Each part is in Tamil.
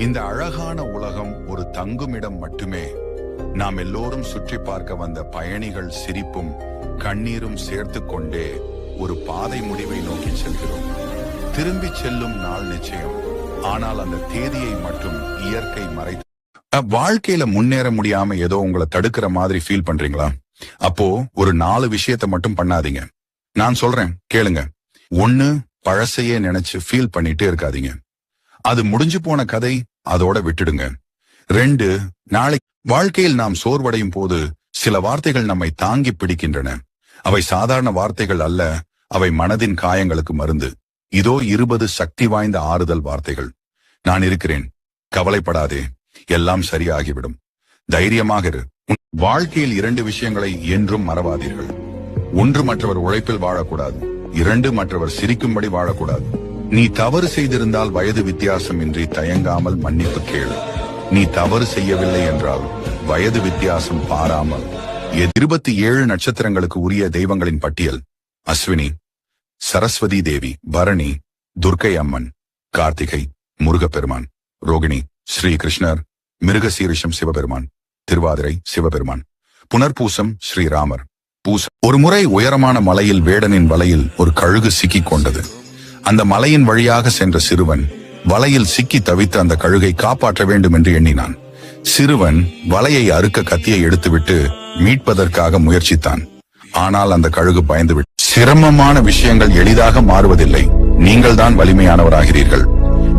இந்த அழகான உலகம் ஒரு தங்குமிடம் மட்டுமே. நாம் எல்லோரும் சுற்றி பார்க்க வந்த பயணிகள் சிரிப்பும் கண்ணீரும் சேர்த்து கொண்டே ஒரு பாதை முடிவை நோக்கி செல்கிறோம். திரும்பி செல்லும் நாள் நிச்சயம், ஆனால் அந்த தேதியை மட்டும் இயற்கை மறைத்து. வாழ்க்கையில முன்னேற முடியாம ஏதோ உங்களை தடுக்கிற மாதிரி ஃபீல் பண்றீங்களா? அப்போ ஒரு 4 விஷயத்த மட்டும் பண்ணாதீங்க. நான் சொல்றேன், கேளுங்க. 1, பழசையே நினைச்சு ஃபீல் பண்ணிட்டே இருக்காதீங்க. அது முடிஞ்சு போன கதை, அதோட விட்டுடுங்க. 2, நாளைக்கு. வாழ்க்கையில் நாம் சோர்வடையும் போது சில வார்த்தைகள் நம்மை தாங்கி பிடிக்கின்றன. அவை சாதாரண வார்த்தைகள் அல்ல, அவை மனதின் காயங்களுக்கு மருந்து. இதோ 20 சக்தி வாய்ந்த ஆறுதல் வார்த்தைகள். நான் இருக்கிறேன், கவலைப்படாதே, எல்லாம் சரியாகிவிடும், தைரியமாக இரு. வாழ்க்கையில் 2 விஷயங்களை என்றும் மறவாதீர்கள். 1, மற்றவர் உழைப்பில் வாழக்கூடாது. 2, மற்றவர் சிரிக்கும்படி வாழக்கூடாது. நீ தவறு செய்திருந்தால் வயது வித்தியாசமின்றி தயங்காமல் மன்னிப்பு கேளு. நீ தவறு செய்யவில்லை என்றால் வயது வித்தியாசம் பாராமல். 27 நட்சத்திரங்களுக்கு உரிய தெய்வங்களின் பட்டியல்: அஸ்வினி, சரஸ்வதி தேவி, பரணி, துர்க்கை அம்மன், கார்த்திகை, முருகப்பெருமான், ரோகிணி, ஸ்ரீ கிருஷ்ணர், மிருகசீரிஷம் சிவபெருமான், திருவாதிரை சிவபெருமான், புனர்பூசம் ஸ்ரீராமர், பூசம். ஒரு முறை உயரமான மலையில் வேடனின் வலையில் ஒரு கழுகு சிக்கிக் கொண்டது. அந்த மலையின் வழியாக சென்ற சிறுவன் வலையில் சிக்கி தவித்த அந்த கழுகை காப்பாற்ற வேண்டும் என்று எண்ணினான். சிறுவன் வலையை அறுக்க கத்தியை எடுத்துவிட்டு மீட்பதற்காக முயற்சித்தான். ஆனால் அந்த கழுகு பயந்துவிட்டு. சிரமமான விஷயங்கள் எளிதாக மாறுவதில்லை. நீங்கள் தான் வலிமையானவராகிறீர்கள்.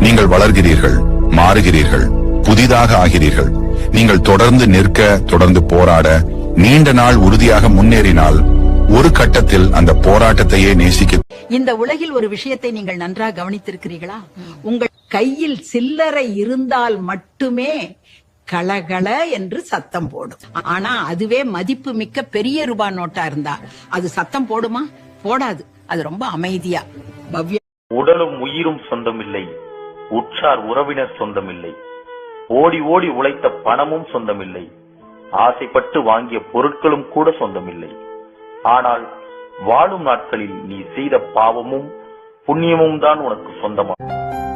நீங்கள் வளர்கிறீர்கள், மாறுகிறீர்கள், புதிதாக ஆகிறீர்கள். நீங்கள் தொடர்ந்து நிற்க, தொடர்ந்து போராட, நீண்ட நாள் உறுதியாக முன்னேறினால் ஒரு கட்டத்தில் அந்த போராட்டத்தையே நேசிக்க. இந்த உலகில் ஒரு விஷயத்தை நீங்கள் நன்றாக கவனித்திருக்கிறீர்களா? உங்கள் கையில் சில்லறை இருந்தால் மட்டுமே கலகல என்று சத்தம் போடும். ஆனா அதுவே மதிப்பு மிக்க பெரிய ரூபாய் நோட்டா இருந்தா அது சத்தம் போடுமா? போடாது. அது ரொம்ப அமைதியா பவ்ய. உடலும் உயிரும் சொந்தமில்லை, உற்றார் உறவினர் சொந்தமில்லை, ஓடி ஓடி உழைத்த பணமும் சொந்தமில்லை, ஆசைப்பட்டு வாங்கிய பொருட்களும் கூட சொந்தமில்லை. ஆனால் வாழும் நாட்களில் நீ செய்த பாவமும் புண்ணியமும் தான் உனக்கு சொந்தமா.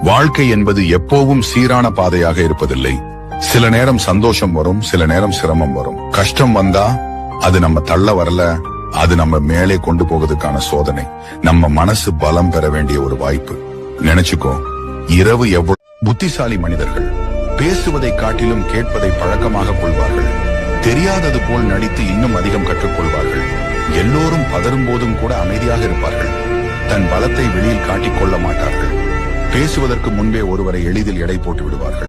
வாழ்க்கை என்பது எப்போவும் சீரான பாதையாக இருப்பதில்லை. சில நேரம் சந்தோஷம் வரும், சில நேரம் சிரமம் வரும். கஷ்டம் வந்தா அது நம்ம தள்ள வரல, அது நம்ம மேலே கொண்டு போவதற்கான சோதனை. நம்ம மனசு பலம் பெற வேண்டிய ஒரு வாய்ப்பு. நினைச்சுக்கோ, இரவு எவ்வளவு. புத்திசாலி மனிதர்கள் பேசுவதை காட்டிலும் கேட்பதை பழக்கமாக கொள்வார்கள். தெரியாதது போல் நடித்து இன்னும் அதிகம் கற்றுக்கொள்வார்கள். எல்லோரும் பதறும் போதும் கூட அமைதியாக இருப்பார்கள். தன் பலத்தை வெளியில் காட்டிக் கொள்ள மாட்டார்கள். பேசுவதற்கு முன்பே ஒருவரை எளிதில் எடை போட்டு விடுவார்கள்.